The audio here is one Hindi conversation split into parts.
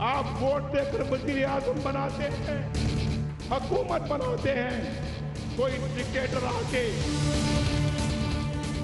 आप वोट देकर वजीर आजम बनाते हैं, हुकूमत बनाते हैं। कोई डिक्टेटर आके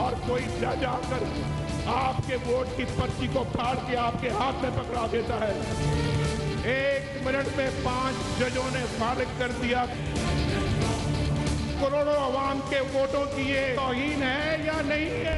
और कोई जज आकर आपके वोट की पर्ची को फाड़ के आपके हाथ में पकड़ा देता है। 1 मिनट में 5 जजों ने फारिग कर दिया। करोड़ों अवाम के वोटों की ये तौहीन है या नहीं है?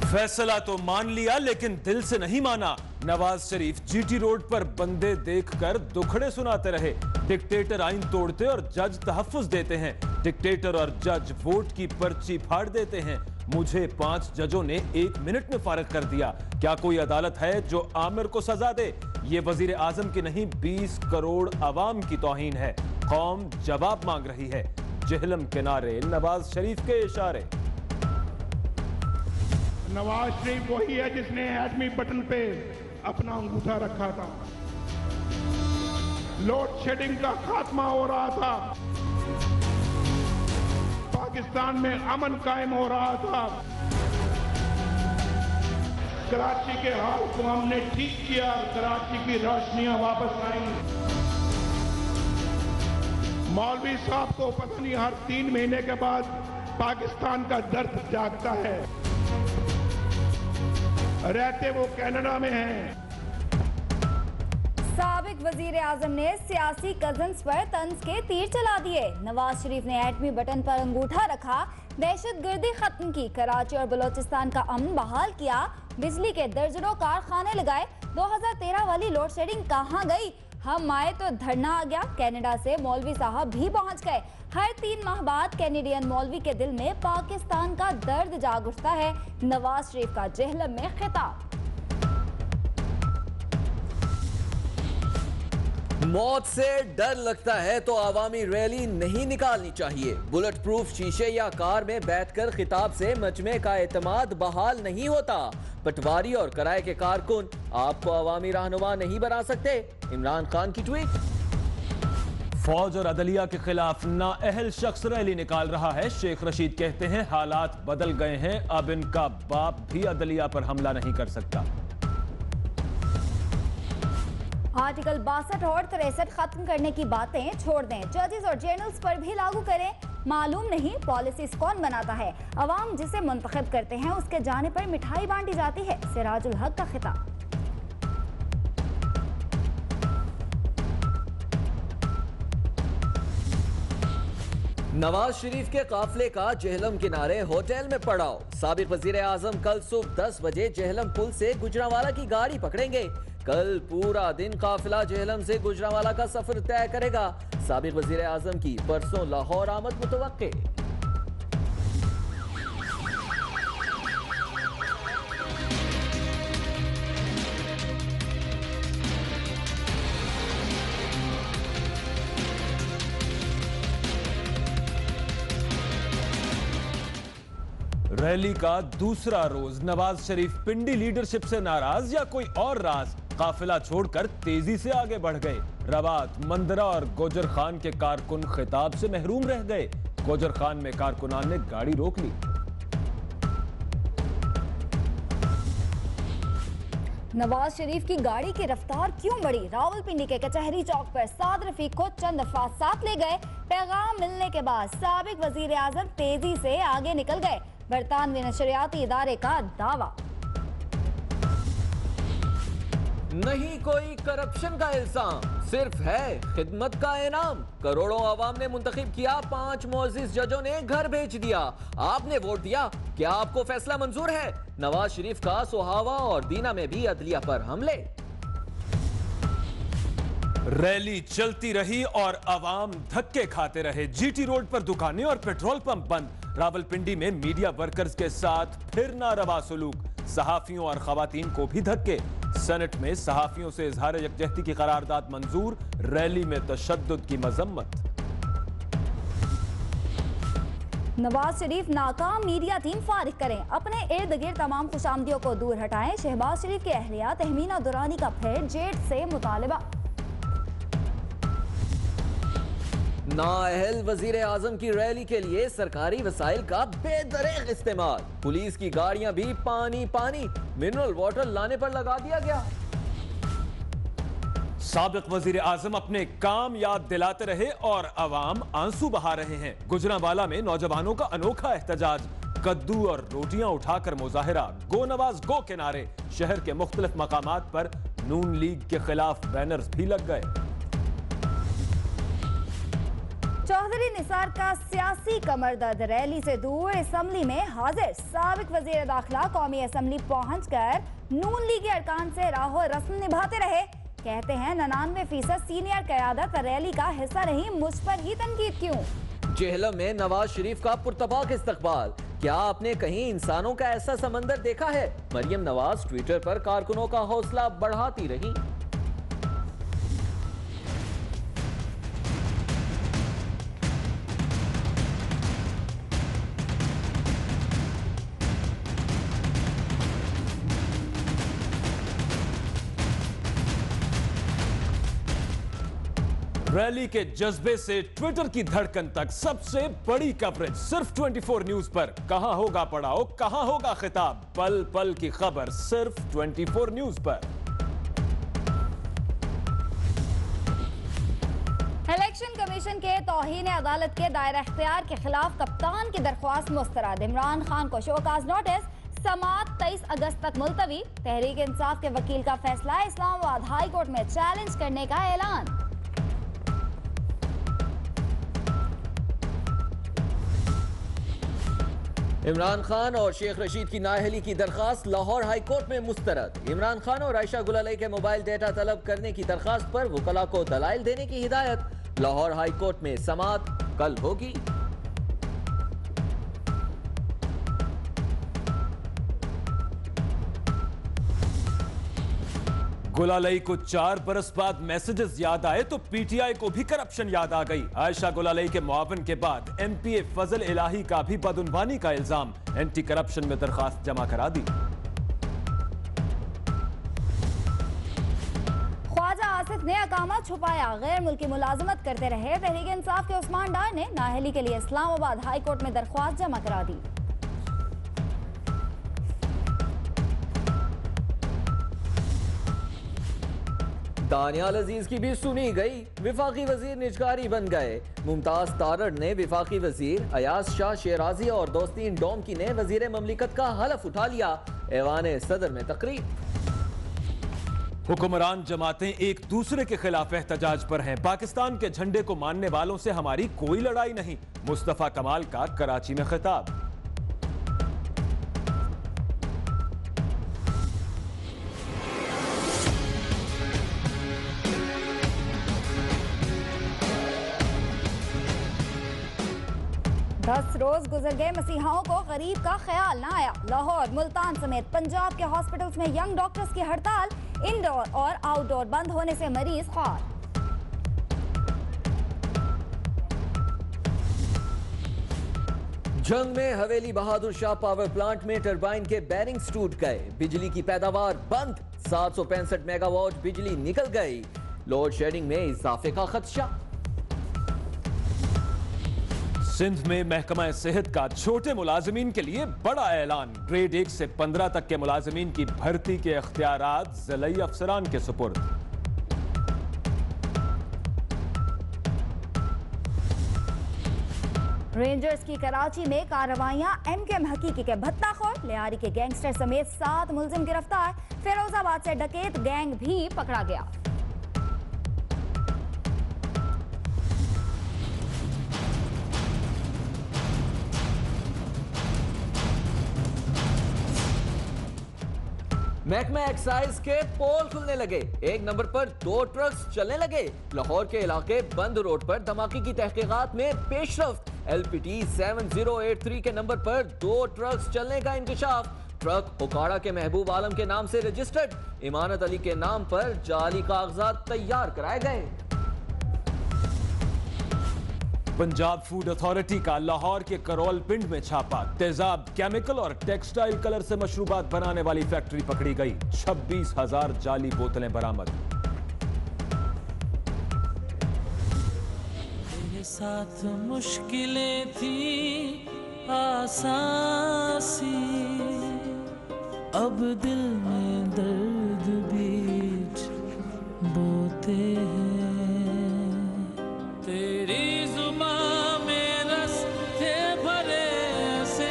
फैसला तो मान लिया लेकिन दिल से नहीं माना। नवाज शरीफ जीटी रोड पर बंदे देखकर दुखड़े सुनाते रहे। डिक्टेटर आइन तोड़ते और जज तहफ्फुज देते हैं। डिक्टेटर और जज वोट की पर्ची फाड़ देते हैं। मुझे 5 जजों ने 1 मिनट में फारिग कर दिया। क्या कोई अदालत है जो आमिर को सजा दे? ये वजीर आजम की नहीं 20 करोड़ अवाम की तौहीन है। कौम जवाब मांग रही है। जेहलम किनारे नवाज शरीफ के इशारे। नवाज शरीफ वही है जिसने एटमी बटन पे अपना अंगूठा रखा था। लोड शेडिंग का खात्मा हो रहा था, पाकिस्तान में अमन कायम हो रहा था। कराची के हाल को हमने ठीक किया, कराची की रोशनियां वापस आई। मौलवी साहब को पता नहीं हर 3 महीने के बाद पाकिस्तान का दर्द जागता है। रहते वो कनाडा में हैं। साबिक वजीर आजम ने सियासी कजन्स पर तंज के तीर चला दिए। नवाज शरीफ ने एटमी बटन पर अंगूठा रखा, दहशतगर्दी खत्म की, कराची और बलोचिस्तान का अमन बहाल किया, बिजली के दर्जनों कारखाने लगाए। 2013 वाली लोड शेडिंग कहां गई? हम आए तो धरना आ गया। कनाडा से मौलवी साहब भी पहुंच गए। हर 3 माह बाद कैनेडियन मौलवी के दिल में पाकिस्तान का दर्द जाग उठता है। नवाज शरीफ का जेहलम में खिताब। मौत से डर लगता है तो आवामी रैली नहीं निकालनी चाहिए। बुलेट प्रूफ शीशे या कार में बैठकर खिताब से मजमे का एतमाद बहाल नहीं होता। पटवारी और किराए के कारकुन आपको आवामी रहनुमा नहीं बना सकते। इमरान खान की ट्वीट। फौज और अदलिया के खिलाफ नाअहल शख्स रैली निकाल रहा है। शेख रशीद कहते हैं हालात बदल गए हैं, अब इनका बाप भी अदलिया पर हमला नहीं कर सकता। आर्टिकल 62 और 63 खत्म करने की बातें छोड़ दें, जजेस और जनरल्स पर भी लागू करें। मालूम नहीं पॉलिसीज कौन बनाता है, अवाम जिसे मुंतखब करते हैं उसके जाने पर मिठाई बांटी जाती है। सिराजुल हक का खिताब। नवाज शरीफ के काफले का जेहलम किनारे होटल में पड़ाव। साबिक वजीर आजम कल सुबह 10 बजे जेहलम पुल से गुजरांवाला की गाड़ी पकड़ेंगे। कल पूरा दिन काफिला जेहलम से गुजरांवाला का सफर तय करेगा। साबिक वजीर आजम की परसों लाहौर आमद मुतवक्के। रैली का दूसरा रोज। नवाज शरीफ पिंडी लीडरशिप से नाराज या कोई और राज? काफिला छोड़कर तेजी से आगे बढ़ गए। रबात, मंदरा और गोजर खान के कारकुन खिताब से महरूम रह गए। गोजर खान में कारकुनान ने गाड़ी रोक ली। नवाज शरीफ की गाड़ी की रफ्तार क्यों बढ़ी? रावलपिंडी के कचहरी चौक पर साद रफीक को चंद अफराद साथ ले गए। पैगाम मिलने के बाद साबिक वजीर आजम तेजी से आगे निकल गए। बरतानवी नशरियाती इदारे का दावा। नहीं कोई करप्शन का इल्जाम, सिर्फ है खिदमत का इनाम। करोड़ों आवाम ने मुंतखब किया, 5 मोअज़्ज़िज़ जजों ने घर भेज दिया। आपने वोट दिया, क्या आपको फैसला मंजूर है? नवाज शरीफ का सोहावा और दीना में भी अदलिया पर हमले। रैली चलती रही और आवाम धक्के खाते रहे। जीटी रोड पर दुकानें और पेट्रोल पंप बंद। रावलपिंडी में मीडिया वर्कर्स के साथ फिर नारवा सलूक। सहाफियों और खवातीन को भी धक्के। सेनेट में सहाफियों से इजहार यकजहती की करारदाद मंजूर। रैली में तशद्दुद की मजम्मत। नवाज शरीफ नाकाम, मीडिया टीम फारिग करें, अपने इर्द गिर्द तमाम खुशामदियों को दूर हटाएं। शहबाज शरीफ के अहलिया तहमीना दुरानी का फिर जेट से मुतालबा। नाअहल वजीर आजम की रैली के लिए सरकारी वसाइल का बेदरेग इस्तेमाल। पुलिस की गाड़ियां भी पानी पानी, मिनरल वाटर लाने पर लगा दिया गया। साबिक वजीर आजम अपने काम याद दिलाते रहे और अवाम आंसू बहा रहे हैं। गुजरांवाला में नौजवानों का अनोखा एहतजाज, कद्दू और रोटियां उठाकर मुजाहिरा, गो नवाज गो के नारे। शहर के मुख्तलिफ मकामात पर नून लीग के खिलाफ बैनर्स भी लग गए। चौधरी निसार का सियासी कमरदर्द, रैली से दूर असम्बली में हाजिर। साबिक वजीर दाखिला कौमी असम्बली पहुंचकर नून लीग के अरकान से राहो रस्म निभाते रहे। कहते हैं 99% सीनियर क़यादत रैली का हिस्सा नहीं, मुझ पर ही तनकीद क्यों। जेहलम में नवाज शरीफ का पुरतबाक इस्तकबाल, क्या आपने कहीं इंसानों का ऐसा समंदर देखा है? मरियम नवाज ट्विटर पर कारकुनों का हौसला बढ़ाती रही। रैली के जज्बे से ट्विटर की धड़कन तक सबसे बड़ी कवरेज सिर्फ 24 न्यूज पर। कहां होगा पड़ाव, कहां होगा खिताब, पल पल की खबर सिर्फ 24 न्यूज पर। इलेक्शन कमीशन के तौहीन अदालत के दायरा इख्तियार के खिलाफ कप्तान की दरख्वास्त मुस्तरद। इमरान खान को शोकाज नोटिस, समाअत 23 अगस्त तक मुलतवी। तहरीक इंसाफ के वकील का फैसला, इस्लामाबाद हाई कोर्ट में चैलेंज करने का ऐलान। इमरान खान और शेख रशीद की नाअहली की दरखास्त लाहौर हाई कोर्ट में मुस्तरद। इमरान खान और आयशा गुलाली के मोबाइल डेटा तलब करने की दरखास्त पर वकला को दलाइल देने की हिदायत। लाहौर हाई कोर्ट में समाअत कल होगी। गुलालई को 4 बरस बाद मैसेजेस याद आए तो पीटीआई को भी करप्शन याद आ गई। आयशा गुलालई के मुआविन के बाद एमपीए फजल इलाही का भी बदउनवानी का इल्जाम, एंटी करप्शन में दरखास्त जमा करा दी। ख्वाजा आसिफ ने अकामा छुपाया, गैर मुल्की मुलाजमत करते रहे। तहरीक इंसाफ के उस्मान डार ने नाअहली के लिए इस्लामाबाद हाई कोर्ट में दरख्वास्त जमा करा दी। दानियाल अजीज की भी सुनी गई, विफाकी वजीर निजकारी बन गए। मुमताज तारड़ ने विफाकी वजीर, अयाज शाह शेराजी और दोस्तीन डोमकी ने वजीर ममलिकत का हलफ उठा लिया। ऐवान सदर में तकरीब। हुक्मरान जमातें एक दूसरे के खिलाफ एहतजाज पर हैं। पाकिस्तान के झंडे को मानने वालों से हमारी कोई लड़ाई नहीं, मुस्तफा कमाल का कराची में खिताब। दस रोज गुजर गए, मसीहाओं को गरीब का ख्याल ना आया। लाहौर, मुल्तान समेत पंजाब के हॉस्पिटल्स में यंग डॉक्टर्स की हड़ताल, इंडोर और आउटडोर बंद होने से मरीज ख्वार। जंग में हवेली बहादुर शाह पावर प्लांट में टरबाइन के बैरिंग्स टूट गए, बिजली की पैदावार बंद, 765 मेगावाट बिजली निकल गई। लोड शेडिंग में इजाफे का खदशा। सिंध में महकमा सेहत का छोटे मुलाजमीन के लिए बड़ा ऐलान, ग्रेड 1 से 15 तक के मुलाजमीन की भर्ती के इख्तियारात ज़िलाई अफसरान के सुपुर्द। रेंजर्स की कराची में कार्रवाइयां, एमकेएम हकीकी के भत्ताखोर, लियारी के गैंगस्टर समेत 7 मुलजिम गिरफ्तार। फिरोजाबाद से डकैत गैंग भी पकड़ा गया। महकमा एक्साइज के पोल खुलने लगे, एक नंबर पर 2 ट्रक्स चलने लगे। लाहौर के इलाके बंद रोड पर धमाके की तहकीकात में पेशरफ्त, LPT 7083 के नंबर पर 2 ट्रक्स चलने का इंकशाफ। ट्रक उकाड़ा के महबूब आलम के नाम से रजिस्टर्ड, इमानत अली के नाम पर जाली कागजात तैयार कराए गए। पंजाब फूड अथॉरिटी का लाहौर के करोल पिंड में छापा, तेजाब, केमिकल और टेक्सटाइल कलर से मशरूबात बनाने वाली फैक्ट्री पकड़ी गई। 26,000 जाली बोतलें बरामद। मेरे साथ मुश्किलें थी आसान सी, अब दिल में दर्द बीच बोतल करते हैं। तेरी जुबां में रस थे भरे से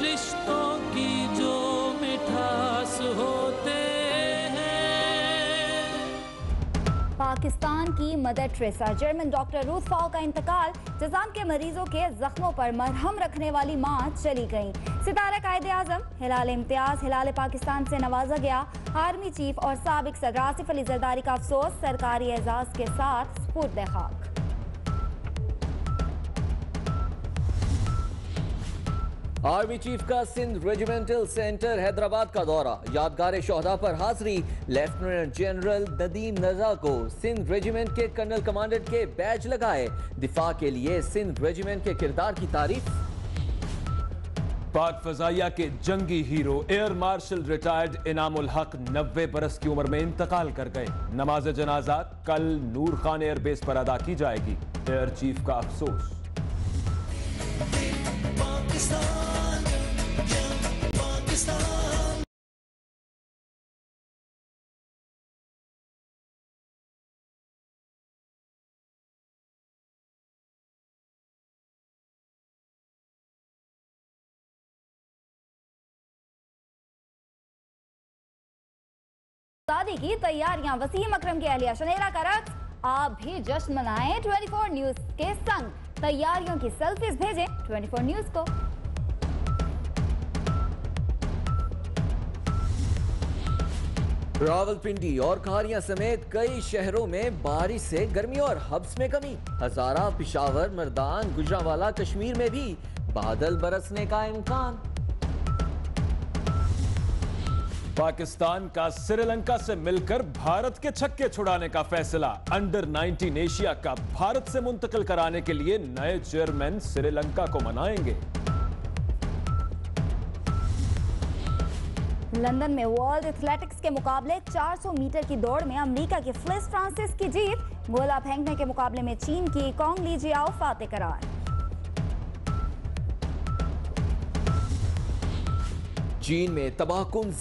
रिश्तों की जो मिठास होते हैं। पाकिस्तान की Mother Teresa, German doctor Ruth Pfau का इंतकाल, जज़ाम के मरीजों के जख्मों पर मरहम रखने वाली मां चली गईं। सितारा कायदे आजम हिलाल इम्तियाज हिलाल पाकिस्तान से नवाजा गया। आर्मी चीफ और साबिक सदर आसिफ अली जरदारी का अफसोस सरकारी एजाज के साथ सुपुर्द खाक। आर्मी चीफ का सिंध रेजिमेंटल सेंटर हैदराबाद का दौरा, यादगार शोहदा पर हाजिरी। लेफ्टिनेंट जनरल नदीम नज़ा को सिंध रेजिमेंट के कर्नल कमांडेंट के बैज लगाए। दिफा के लिए सिंध रेजिमेंट के किरदार की तारीफ। पाक फजाइया के जंगी hero air marshal retired Inamul Haq 90 बरस की उम्र में इंतकाल कर गए। नमाज जनाजा कल नूर खान एयरबेस पर अदा की जाएगी। एयर चीफ का अफसोस। शादी की तैयारियां, वसीम अकरम की अहलिया शनेरा का रक्स। आप भी जश्न मनाएं 24 न्यूज के संग। तैयारियों की सेल्फीज भेजें 24 न्यूज को। रावलपिंडी और खारियां समेत कई शहरों में बारिश से गर्मी और हब्स में कमी। हजारा, पिशावर, मर्दान, गुजरांवाला, कश्मीर में भी बादल बरसने का इम्कान। पाकिस्तान का श्रीलंका से मिलकर भारत के छक्के छुड़ाने का फैसला। अंडर 19 एशिया कप भारत से मुंतकिल कराने के लिए नए चेयरमैन श्रीलंका को मनाएंगे। लंदन में वर्ल्ड एथलेटिक्स के मुकाबले 400 मीटर की दौड़ में अमेरिका की फ्लिस फ्रांसिस की जीत। गोला फेंकने के मुकाबले में चीन की कॉन्ग लीजियाओ फातेह करार। चीन में तबाहकुन